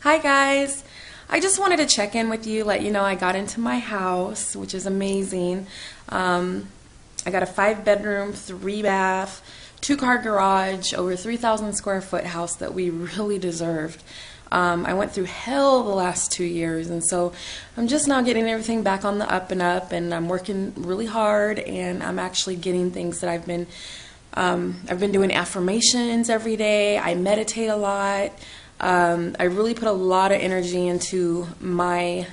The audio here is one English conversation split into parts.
Hi guys, I just wanted to check in with you, let you know I got into my house, which is amazing. I got a 5-bedroom, 3-bath, 2-car garage, over 3,000 square foot house that we really deserved. I went through hell the last 2 years, and so I'm just now getting everything back on the up and up, and I'm working really hard, and I'm actually getting things that I've been doing affirmations every day. I meditate a lot. I really put a lot of energy into my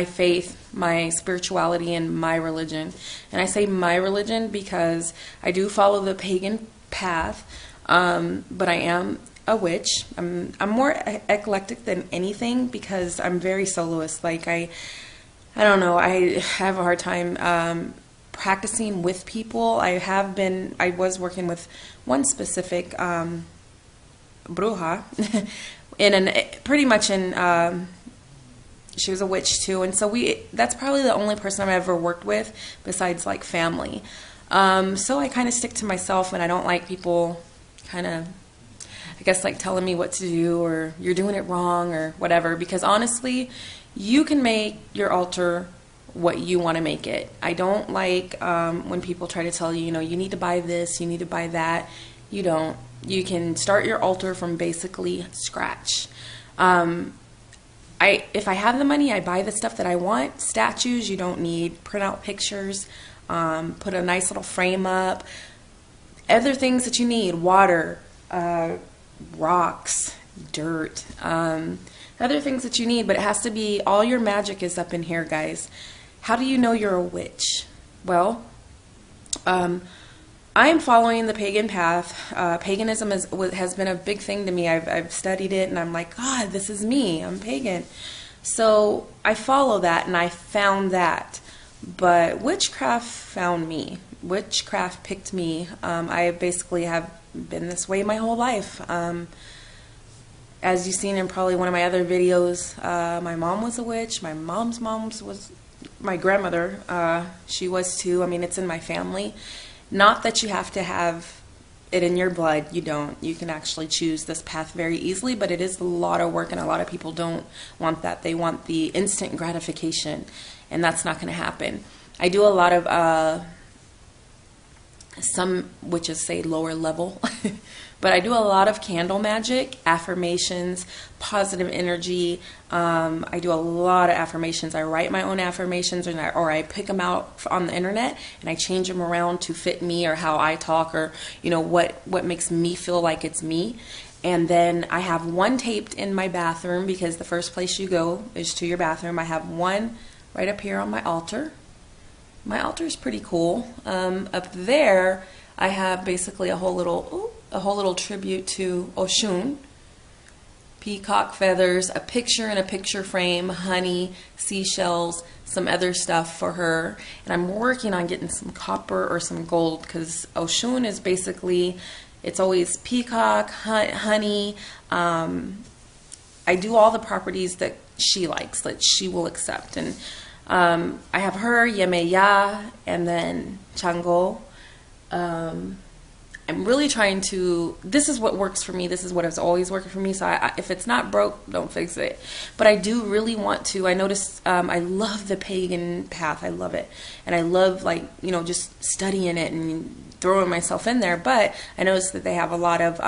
faith, my spirituality, and my religion. And I say my religion because I do follow the pagan path, but I am a witch. I'm more eclectic than anything because I'm very soloist. Like I don't know, I have a hard time practicing with people. I was working with one specific bruja she was a witch too, and so that's probably the only person I've ever worked with besides like family. So I kind of stick to myself, and I don't like people kind of, I guess, like telling me what to do or you're doing it wrong or whatever, because honestly, you can make your altar what you want to make it. I don't like when people try to tell you, you need to buy this, you need to buy that. You don't. You can start your altar from basically scratch. If I have the money, I buy the stuff that I want. Statues, you don't need. Print out pictures. Put a nice little frame up. Other things that you need: water, rocks, dirt. Other things that you need, but it has to be, all your magic is up in here, guys. How do you know you're a witch? Well, I'm following the pagan path. Paganism has been a big thing to me. I've studied it, and I'm like, God, this is me. I'm pagan. So I follow that, and I found that. But witchcraft found me. Witchcraft picked me. I basically have been this way my whole life. As you've seen in probably one of my other videos, my mom was a witch. My mom's mom was, my grandmother, she was too. I mean, it's in my family. Not that you have to have it in your blood. You don't. You can actually choose this path very easily, but it is a lot of work, and a lot of people don't want that. They want the instant gratification, and that's not going to happen. I do a lot of, some witches say lower level, but I do a lot of candle magic, affirmations, positive energy. I do a lot of affirmations. I write my own affirmations, or I pick them out on the internet, and I change them around to fit me or how I talk, or what makes me feel like it's me. And then I have one taped in my bathroom, because the first place you go is to your bathroom. I have one right up here on my altar. My altar is pretty cool. Up there, I have basically a whole little tribute to Oshun. Peacock feathers, a picture in a picture frame, honey, seashells, some other stuff for her. And I'm working on getting some copper or some gold, because Oshun is basically, it's always peacock, honey. I do all the properties that she likes, that she will accept. And I have her, Yemeya, and then Chango. I'm really trying to, this is what works for me. This is what has always worked for me. So if it's not broke, don't fix it. But I do really want to, I noticed, I love the pagan path. I love it. And I love, just studying it and throwing myself in there. But I noticed that they have a lot of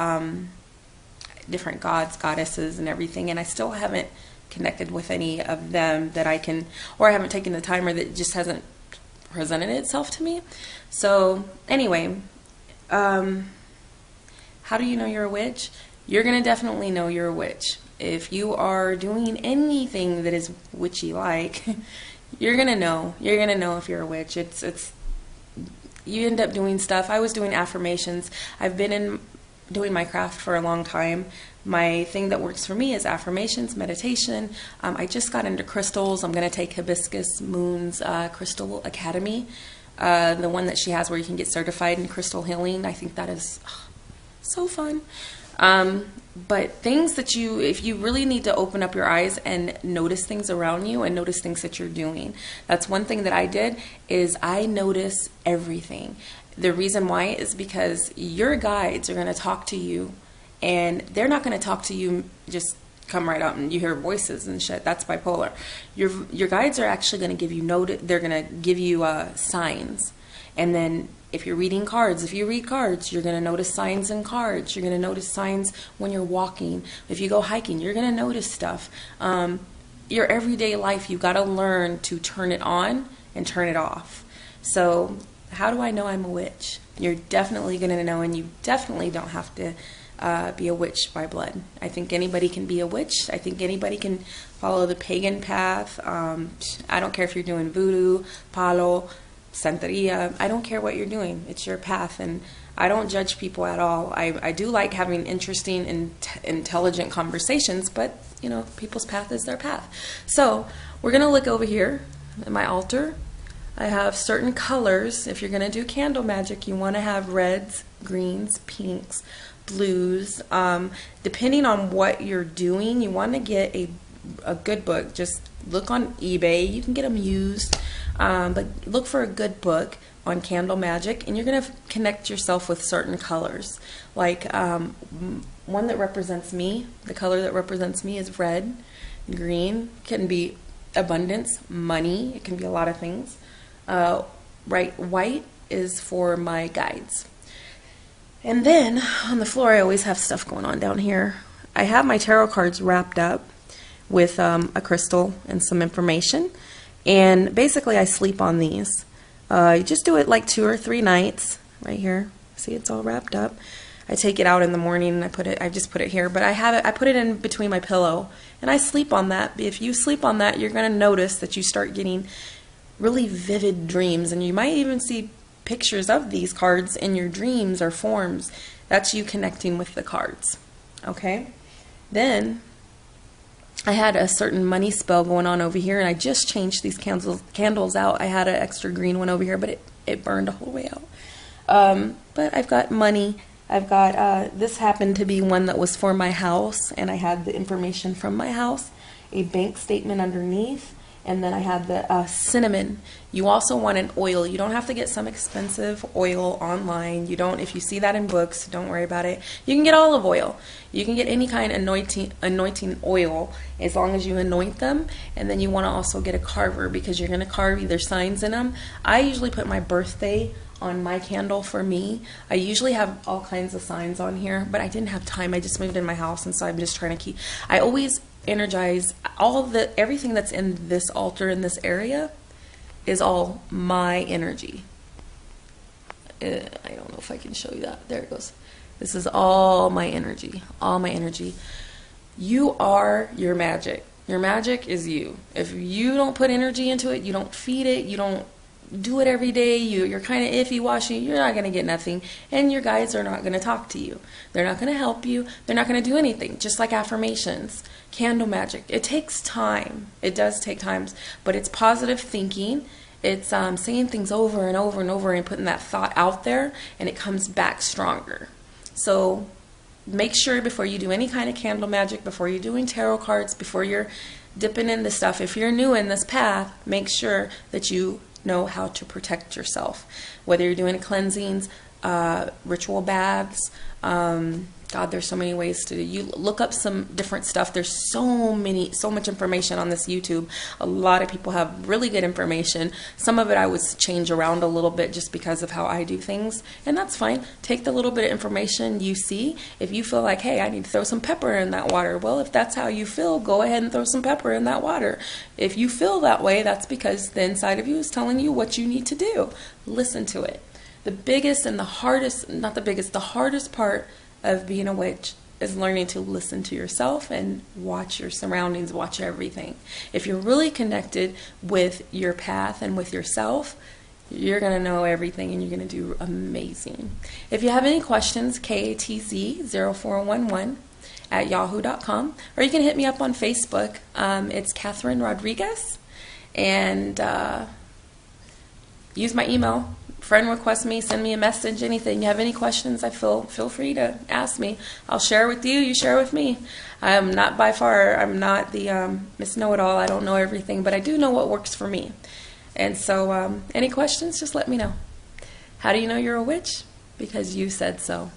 different gods, goddesses, and everything. And I still haven't connected with any of them that I can, or I haven't taken the time, or that just hasn't presented itself to me. So anyway, how do you know you're a witch? You're going to definitely know you're a witch. If you are doing anything that is witchy-like, you're going to know. You're going to know if you're a witch. You end up doing stuff. I was doing affirmations. I've been doing my craft for a long time. My thing that works for me is affirmations, meditation. I just got into crystals. I'm going to take Hibiscus Moon's Crystal Academy. The one that she has where you can get certified in crystal healing. I think that is so fun. But things that if you really need to open up your eyes and notice things around you and notice things that you're doing. That's one thing that I did, is I notice everything. The reason why is because your guides are going to talk to you, and they're not going to talk to you just come right up and you hear voices and shit. That's bipolar. Your guides are actually going to give you they're going to give you signs. And then if you're reading cards, if you read cards, you're going to notice signs in cards. You're going to notice signs when you're walking. If you go hiking, you're going to notice stuff. Your everyday life, you got to learn to turn it on and turn it off. So how do I know I'm a witch? You're definitely going to know, and you definitely don't have to be a witch by blood. I think anybody can be a witch. I think anybody can follow the pagan path. I don't care if you're doing voodoo, palo, Santeria. I don't care what you're doing. It's your path, and I don't judge people at all. I do like having interesting and intelligent conversations, but, you know, people's path is their path. So we're going to look over here at my altar. I have certain colors. If you're going to do candle magic, you want to have reds, greens, pinks, blues. Depending on what you're doing, you want to get a good book. Just look on eBay. You can get them used. But look for a good book on candle magic, and you're going to connect yourself with certain colors. Like one that represents me, the color that represents me is red. Green can be abundance, money. It can be a lot of things. White is for my guides. And then on the floor, I always have stuff going on down here. I have my tarot cards wrapped up with a crystal and some information. And basically, I sleep on these. You just do it like 2 or 3 nights. Right here, see, it's all wrapped up. I take it out in the morning and I just put it here. But I put it in between my pillow, and I sleep on that. If you sleep on that, you're going to notice that you start getting really vivid dreams, and you might even see pictures of these cards in your dreams or forms. That's you connecting with the cards. Okay? Then I had a certain money spell going on over here, and I just changed these candles out. I had an extra green one over here, but it burned all the way out. But I've got money. I've got, this happened to be one that was for my house, and I had the information from my house, a bank statement underneath, and then I had the cinnamon. You also want an oil. You don't have to get some expensive oil online. You don't, if you see that in books, don't worry about it. You can get olive oil. You can get any kind of anointing oil as long as you anoint them. And then you want to also get a carver, because you're going to carve either signs in them. I usually put my birthday on my candle for me. I usually have all kinds of signs on here, but I didn't have time. I just moved in my house, and so I'm just trying to keep, I always energize everything that's in this altar in this area is all my energy. I don't know if I can show you that. There it goes. This is all my energy. All my energy. You are your magic. Your magic is you. If you don't put energy into it, you don't feed it, you don't do it every day, you're kind of iffy washy, you're not going to get nothing. And your guides are not going to talk to you. They're not going to help you. They're not going to do anything. Just like affirmations, candle magic. It takes time. It does take time. But it's positive thinking. It's saying things over and over and over and putting that thought out there, and it comes back stronger. So make sure before you do any kind of candle magic, before you're doing tarot cards, before you're dipping into stuff, if you're new in this path, make sure that you know how to protect yourself. Whether you're doing cleansings, ritual baths, God, there's so many ways to do. You look up some different stuff. There's so much information on this YouTube. A lot of people have really good information. Some of it I would change around a little bit just because of how I do things, and that's fine. Take the little bit of information you see. If you feel like, hey, I need to throw some pepper in that water, well, if that's how you feel, go ahead and throw some pepper in that water. If you feel that way, that's because the inside of you is telling you what you need to do. Listen to it. The biggest and the hardest, not the biggest, the hardest part of being a witch is learning to listen to yourself and watch your surroundings, watch everything. If you're really connected with your path and with yourself, you're going to know everything and you're going to do amazing. If you have any questions, KATZ0411 at yahoo.com, or you can hit me up on Facebook. It's Catherine Rodriguez, and use my email. Friend request me, send me a message, anything. You have any questions, feel free to ask me. I'll share with you, you share with me. I'm not the Miss Know-It-All. I don't know everything, but I do know what works for me. And so any questions, just let me know. How do you know you're a witch? Because you said so.